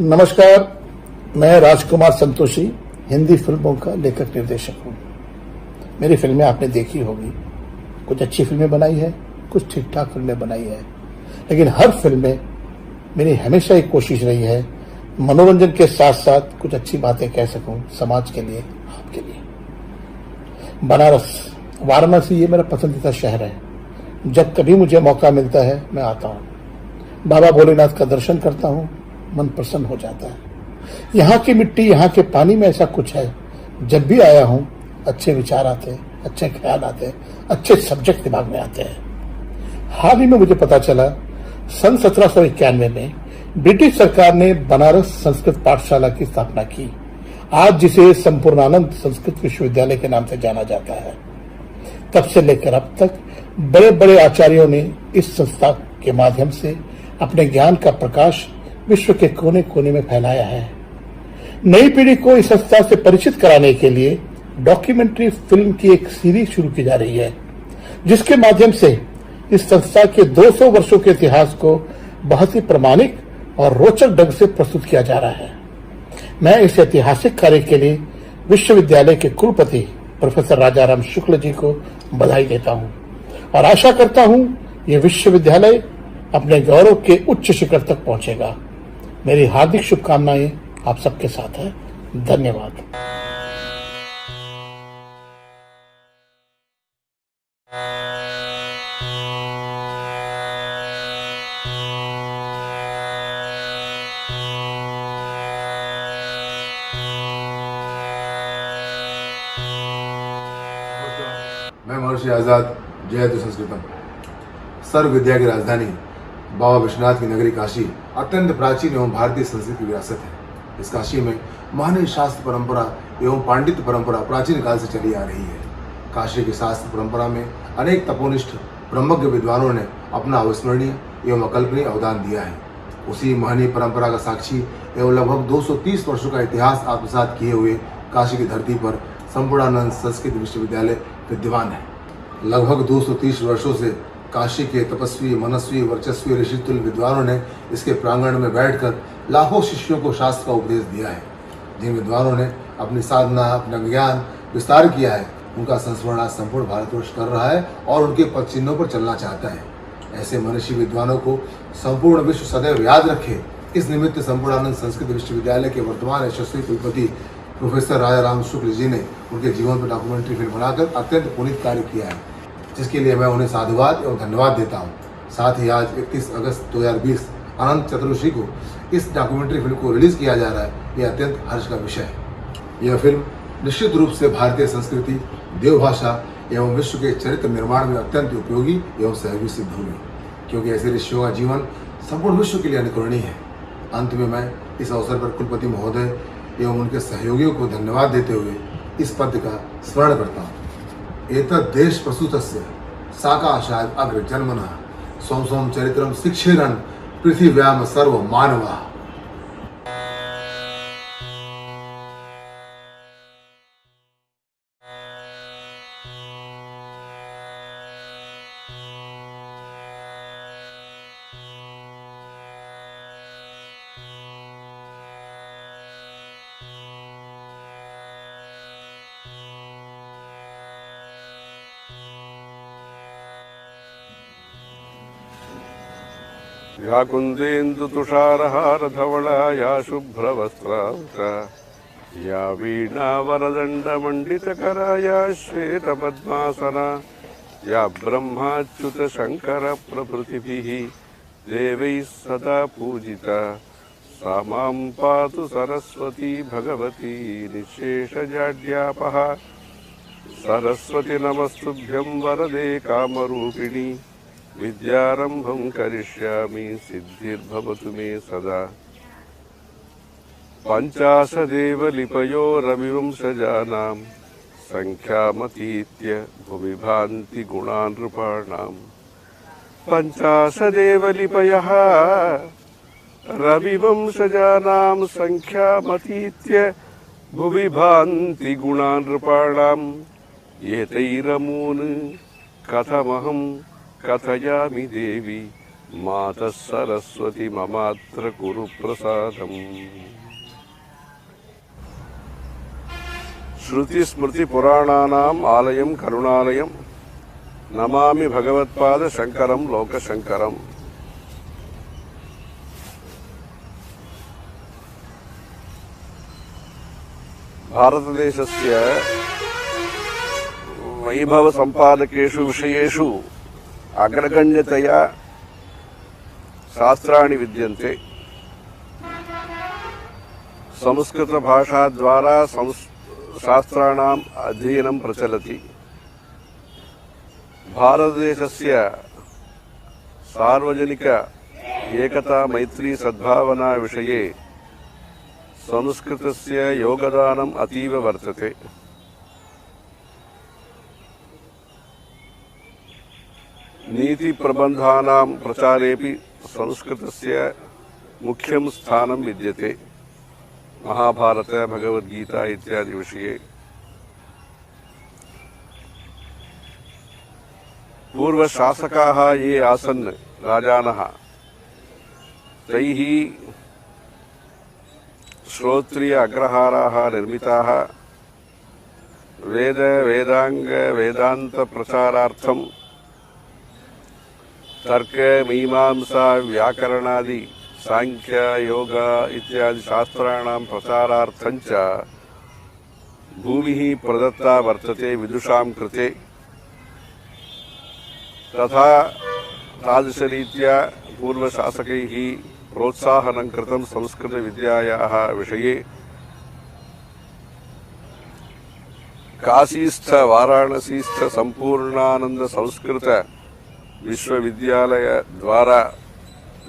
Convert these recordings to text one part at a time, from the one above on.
नमस्कार, मैं राजकुमार संतोषी हिंदी फिल्मों का लेखक निर्देशक हूँ। मेरी फिल्में आपने देखी होगी। कुछ अच्छी फिल्में बनाई है, कुछ ठीक ठाक फिल्में बनाई है, लेकिन हर फिल्म में मेरी हमेशा एक कोशिश रही है मनोरंजन के साथ साथ कुछ अच्छी बातें कह सकूं समाज के लिए, आपके लिए। बनारस, वाराणसी ये मेरा पसंदीदा शहर है। जब कभी मुझे मौका मिलता है मैं आता हूँ। बाबा भोलेनाथ का दर्शन करता हूँ, मन प्रसन्न हो जाता है। यहाँ की मिट्टी, यहाँ के पानी में ऐसा कुछ है, जब भी आया हूं अच्छे विचार आते हैं, अच्छे ख्याल आते हैं, अच्छे सब्जेक्ट दिमाग में आते हैं। हाल ही में मुझे पता चला सन 1791 में ब्रिटिश सरकार ने बनारस संस्कृत पाठशाला की स्थापना की, आज जिसे संपूर्णानंद संस्कृत विश्वविद्यालय के नाम से जाना जाता है। तब से लेकर अब तक बड़े बड़े आचार्यों ने इस संस्था के माध्यम से अपने ज्ञान का प्रकाश विश्व के कोने कोने में फैलाया है। नई पीढ़ी को इस संस्था से परिचित कराने के लिए डॉक्यूमेंट्री फिल्म की एक सीरीज शुरू की जा रही है, जिसके माध्यम से इस संस्था के 200 वर्षों के इतिहास को बहुत ही प्रामाणिक और रोचक ढंग से प्रस्तुत किया जा रहा है। मैं इस ऐतिहासिक कार्य के लिए विश्वविद्यालय के कुलपति प्रोफेसर राजाराम शुक्ल जी को बधाई देता हूं और आशा करता हूं ये विश्वविद्यालय अपने गौरव के उच्च शिखर तक पहुंचेगा। मेरी हार्दिक शुभकामनाएं आप सबके साथ है। धन्यवाद। मैं महर्षि आजाद, जयतु संस्कृतम। सर्व विद्या की राजधानी बाबा विश्वनाथ की नगरी काशी अत्यंत प्राचीन एवं भारतीय संस्कृति की विरासत है। इस काशी में महान शास्त्र परंपरा एवं पांडित्य परंपरा प्राचीन काल से चली आ रही है। काशी की शास्त्र परंपरा में अनेक तपोनिष्ठ ब्रह्मज्ञ विद्वानों ने अपना अविस्मरणीय एवं अकल्पनीय अवदान दिया है। उसी महनीय परंपरा का साक्षी एवं लगभग 230 वर्षों का इतिहास आत्मसात किए हुए काशी की धरती पर संपूर्णानंद संस्कृत विश्वविद्यालय विद्यमान है। लगभग 230 वर्षों से काशी के तपस्वी, मनस्वी, वर्चस्वी ऋषितुल्य विद्वानों ने इसके प्रांगण में बैठकर लाखों शिष्यों को शास्त्र का उपदेश दिया है। जिन विद्वानों ने अपनी साधना, अपना ज्ञान विस्तार किया है, उनका संस्मरण आज संपूर्ण भारतवर्ष कर रहा है और उनके पद चिन्हों पर चलना चाहता है। ऐसे मनीषी विद्वानों को संपूर्ण विश्व सदैव याद रखे, इस निमित्त संपूर्णानंद संस्कृत विश्वविद्यालय के वर्तमान यशस्वी कुलपति प्रोफेसर राजाराम शुक्ल जी ने उनके जीवन पर डॉक्यूमेंट्री फिल्म बनाकर अत्यंत पुनीत कार्य किया है, जिसके लिए मैं उन्हें साधुवाद एवं धन्यवाद देता हूं। साथ ही आज 31 अगस्त 2020 अनंत चतुर्दशी को इस डॉक्यूमेंट्री फिल्म को रिलीज किया जा रहा है। यह अत्यंत हर्ष का विषय है। यह फिल्म निश्चित रूप से भारतीय संस्कृति, देवभाषा एवं विश्व के चरित्र निर्माण में अत्यंत उपयोगी एवं सहयोगी सिद्ध होगी, क्योंकि ऐसे ऋषियों का जीवन संपूर्ण विश्व के लिए अनुकरणीय है। अंत में मैं इस अवसर पर कुलपति महोदय एवं उनके सहयोगियों को धन्यवाद देते हुए इस पद का स्मरण करता हूँ। एतद् देश प्रसूतस्य साकाशाद अग्र जन्मनः सोम सोम चरित्रम शिक्षेरन् पृथिव्याम सर्व मानवा। या कुन्देन्दु तुषारहार धवला या शुभ्रवस्त्रावृता या वीणा वरदण्डमण्डितकरा या श्वेतपद्मासना या ब्रह्माच्युत शङ्कर प्रभृतिभिः देवैः सदा पूजिता सा मां पातु सरस्वती भगवती निःशेषजाड्यापहा। सरस्वती नमस्तुभ्यं वरदे कामरूपिणी विद्यारंभं करिष्यामि सिद्धिर्भवतु मे सदा। पंचाशदेव लिपयो रविवंशजानां संख्यामतीत्य भुवि भान्ति गुणा नृपाणां। पंचाशदेव लिपयः रविवंशजानां संख्यामतीत्य भुवि भान्ति गुणा नृपाणां। एतैरमून् कथमहं कथयामि देवी मातः सरस्वती ममात्र कुरु प्रसादम्। श्रुति स्मृति पुराणानाम् आलयं करुणालयं नमामि भगवत्पाद शंकरं लोकशंकरम्। भारतदेशस्य वैभव संपादकेषु विषयेषु अग्रगण्यतया शास्त्राणि विद्यन्ते। संस्कृत भाषा द्वारा शास्त्राणाम् अध्ययनं प्रचलति। भारतदेशस्य सार्वजनिक एकता मैत्री सद्भावना विषये संस्कृतस्य योगदानम् अतीव वर्तते। नीति प्रबन्धानां प्रचारेपि संस्कृतस्य मुख्यं स्थानं विद्यते। महाभारत भगवद्गीता इत्यादि विषये पूर्वशासकाः ये आसन् राजानः तैः श्रोत्रिय अग्रहाराः निर्मिताः। वेद वेदांग वेदांत प्रचारार्थं तर्क मीमांसा व्याकरणादि सांख्य योग इत्यादि शास्त्राणां प्रचारार्थं च भूमिः प्रदत्ता वर्तते विदुषां कृते। तथा तादृशरीत्या पूर्वशासकैः प्रोत्साहनं कृतं संस्कृतविद्यायाः विषये। काशीस्थ वाराणसीस्थ संपूर्णानंद संस्कृत विश्वविद्यालय द्वारा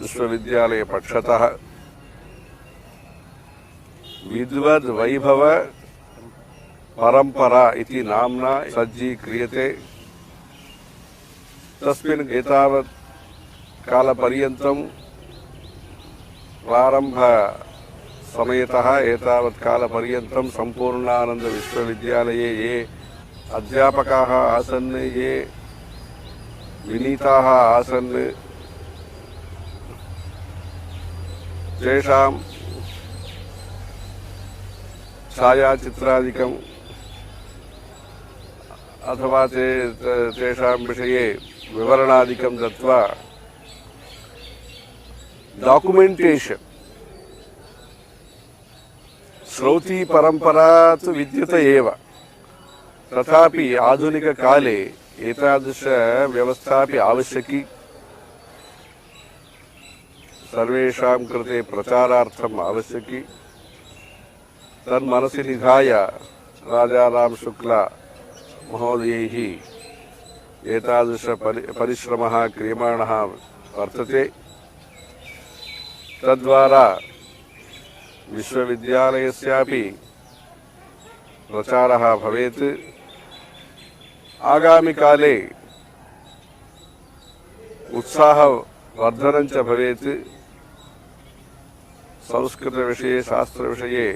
विश्वविद्यालय पक्षतः विद्वद् वैभव परंपरा इति नाम्ना सज्जीक्रियते। तस्मिन् एतावत् कालपर्यन्तं प्रारंभ समयतः एतावत् कालपर्यन्तं संपूर्णानंद विश्वविद्यालये ये अध्यापकाः आसन्, ये विनीताः आसन्, तेषां छायाचित्रादिकम् अथवा तेषां विषये विवरणादिकं दत्वा डॉक्युमेंटेशन श्रौती परंपरा तु विद्यते एव। तथापि आधुनिककाले एतादृश व्यवस्थापि आवश्यकी। सर्वेषां कृते प्रचारार्थम् आवश्यकी। तन्मनसि निधाय राजाराम शुक्ला महोदयैः एतादृश परिश्रमः क्रियमाणः वर्तते। तद्वारा विश्वविद्यालयस्यापि प्रचारः भवेत्। आगामी काले उत्साहवर्धनं च भवेत्। संस्कृत विषये शास्त्र विषये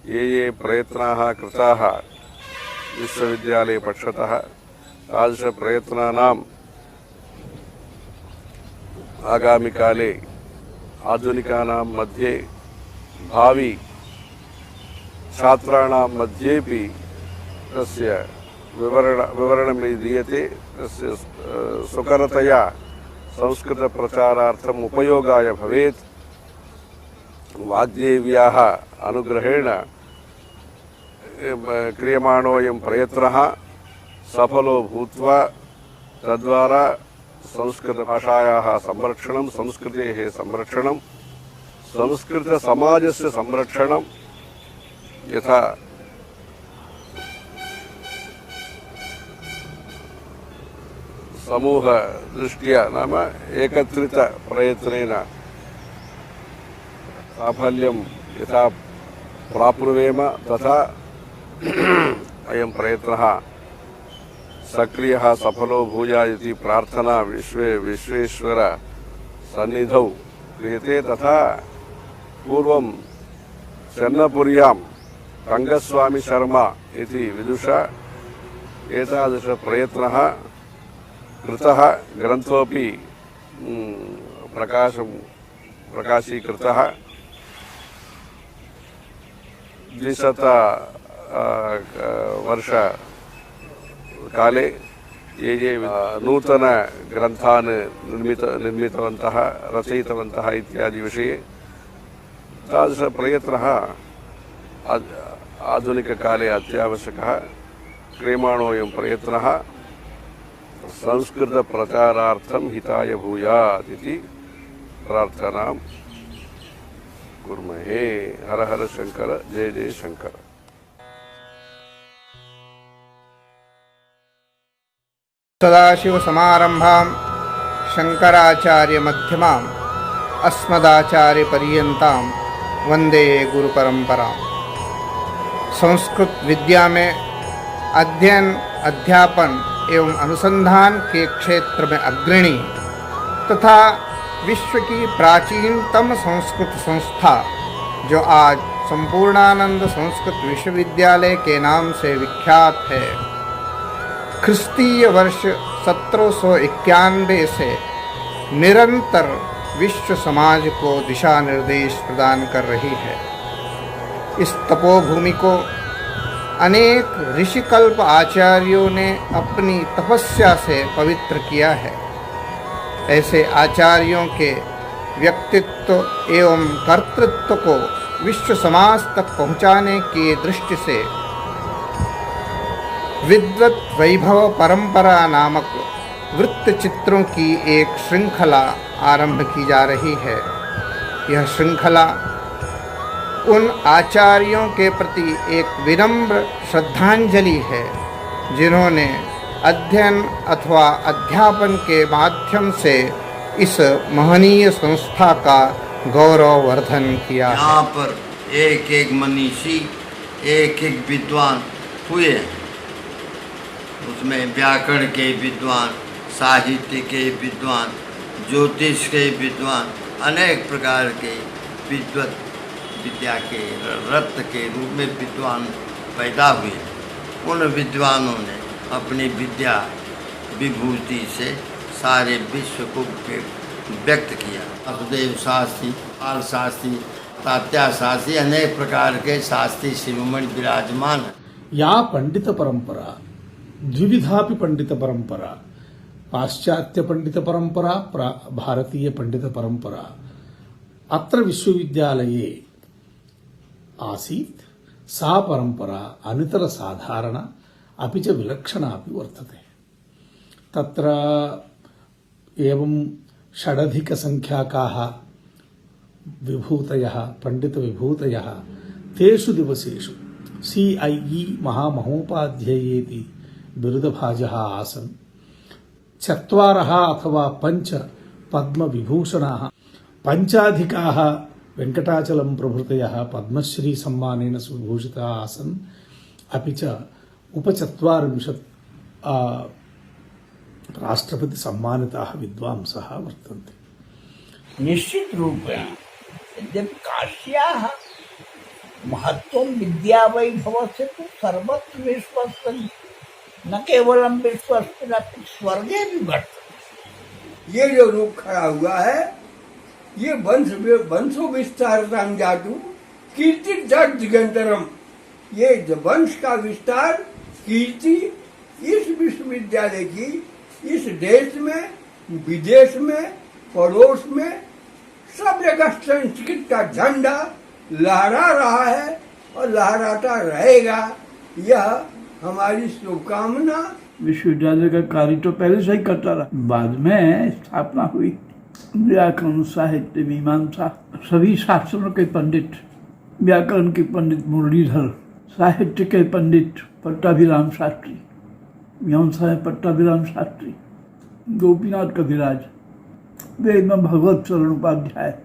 ये प्रयत्नाः कृताः विश्वविद्यालय पक्षतः तादृश प्रयत्नानाम् आगामी काले आधुनिकानां मध्ये भावी छात्राणां मध्येपि तस्य विवरणं दीयते। तस्य सुकरतया संस्कृत प्रचारार्थम् उपयोगाय भवेत्। वाग्देव्याः अनुग्रहेण क्रियमाणोऽयं प्रयत्नः सफलो भूत्वा तद्वारा संस्कृतभाषायाः संरक्षणं, संस्कृतेः संरक्षणं, संस्कृतसमाजस्य संरक्षणं यथा समूह दृष्ट्या नाम एकत्रित प्रयत्नेन साफल्यं यथा प्राप्नुवेम तथा अयं प्रयत्नः सक्रियः सफलो भूयात् इति प्रार्थना विश्वेश्वर सन्निधौ क्रियते। तथा पूर्वं चन्नपुर्यां रङ्गस्वामी शर्मा इति विदुषा एतादृशप्रयत्नः कृतः ग्रन्थोऽपि प्रकाशीकृतः 200 वर्षकाले ये नूतन ग्रन्थान् निर्मितवन्तः रचयितवन्तः इत्यादि विषये तादृशप्रयत्नः आधुनिककाले अत्यावश्यकः क्रियमाणोऽयं प्रयत्नः संस्कृतप्रचारार्थं हिताय भूयात् इति प्रार्थनां कुर्महे। हर हर शंकर, जय जय शंकर। सदाशिवसमारम्भां शंकराचार्यमध्यमाम् अस्मदाचार्यपर्यन्तां वन्दे गुरुपरम्पराम्। संस्कृत विद्या में अध्ययन, अध्यापन एवं अनुसंधान के क्षेत्र में अग्रणी तथा विश्व की प्राचीनतम संस्कृत संस्था जो आज संपूर्णानंद संस्कृत विश्वविद्यालय के नाम से विख्यात है, ख्रिस्तीय वर्ष 1791 से निरंतर विश्व समाज को दिशा निर्देश प्रदान कर रही है। इस तपोभूमि को अनेक ऋषिकल्प आचार्यों ने अपनी तपस्या से पवित्र किया है। ऐसे आचार्यों के व्यक्तित्व एवं कर्तृत्व को विश्व समाज तक पहुंचाने की दृष्टि से विद्वत वैभव परंपरा नामक वृत्त चित्रों की एक श्रृंखला आरंभ की जा रही है। यह श्रृंखला उन आचार्यों के प्रति एक विनम्र श्रद्धांजलि है जिन्होंने अध्ययन अथवा अध्यापन के माध्यम से इस महनीय संस्था का गौरववर्धन किया है। यहाँ पर एक एक मनीषी, एक एक विद्वान हुए हैं। उसमें व्याकरण के विद्वान, साहित्य के विद्वान, ज्योतिष के विद्वान, अनेक प्रकार के विद्वत विद्या के रत्न के रूप में विद्वान पैदा हुए। उन विद्वानों ने अपनी विद्या विभूति से सारे विश्व को व्यक्त किया। वासुदेव शास्त्री, पाल शास्त्री, तात्या शास्त्री, अनेक प्रकार के शास्त्री शिरोमणि विराजमान हैं। या पंडित परंपरा द्विविधापि पंडित परंपरा, पाश्चात्य पंडित परंपरा, भारतीय पंडित परंपरा अत्र विश्वविद्यालये आसीत्। सा परंपरा अनितर साधारण अपि च विलक्षणा अपि वर्तते। तत्र एवं षडधिकसंख्याकाः विभूतयः, पंडित विभूतयः तेषु दिवसेषु CIE महामहोपाध्यायेति बिरुदभाजः आसन्। 4 अथवा 5 पद्मविभूषणाः, 5 वेंकटाचलं प्रभृतयः पद्मश्री सम्मानेन सुविभूषिताः आसन्। अपि च 40 राष्ट्रपति सम्मानिताः विद्वांसः वर्तन्ते। निश्चित रूपेण यद्यपि काश्याः महत्त्वं विद्यावैभवस्य तु सर्वत्र विश्वस्ति, न केवलं विश्वस्मिन् अपि स्वर्गे भी वर्तते। ये जो रूप खड़ा हुआ है, ये वंशो विस्तारतां जातु कीर्ति दिगंतरम। ये वंश का विस्तार, कीर्ति इस विश्वविद्यालय की इस देश में, विदेश में, पड़ोस में सब जगह संस्कृत का झंडा लहरा रहा है और लहराता रहेगा। यह हमारी शुभकामना। विश्वविद्यालय का कार्य तो पहले से ही करता रहा, बाद में स्थापना हुई। व्याकरण, साहित्य, मीमांसा, सभी शास्त्रों के पंडित, व्याकरण के पंडित मुरलीधर, साहित्य के पंडित पट्टाभिराम शास्त्री, मीमांसा में पट्टाभिराम शास्त्री, गोपीनाथ कविराज, वेद में भगवत शरण उपाध्याय,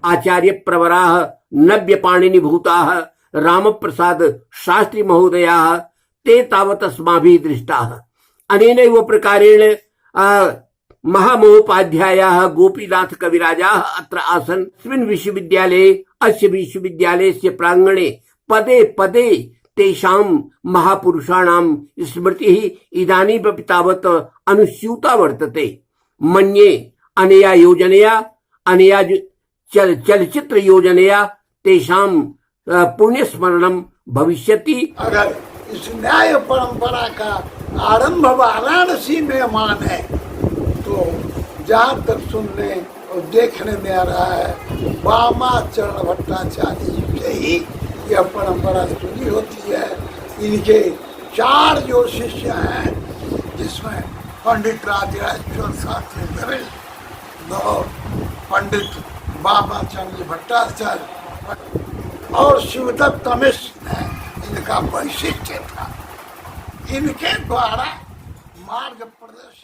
आचार्य प्रवराः नव्य पाणिनि भूताः राम प्रसाद शास्त्री महोदयाः ते तावत् अस्माभिः दृष्टाः। अनेनैव प्रकारेण महामहोपाध्यायाः गोपीनाथ कविराजाः अत्र आसन्। अस्मिन् विश्वविद्यालये, अस्य विश्वविद्यालयस्य प्राङ्गणे पदे पदे तेषां महापुरुषाणां स्मृतिः इदानीमपि तावत् अनुस्यूता वर्तते। मन्ये अनया योजनया अनया चलचित्र योजनया तेषां पुण्यस्मरणं भविष्यति। अगर इस न्याय परंपरा का आरंभ वाराणसी में मान है तो जहाँ तक सुनने और देखने में आ रहा है वामाचरण भट्टाचार्य जी से ही यह परंपरा शुरू होती है। इनके 4 जो शिष्य हैं जिसमें पंडित राजेश्वर शास्त्री और पंडित वामाचरण भट्टाचार्य और शिवदत्त मिश्र इनका वैशिष्ट्य था। इनके द्वारा मार्ग प्रदर्शित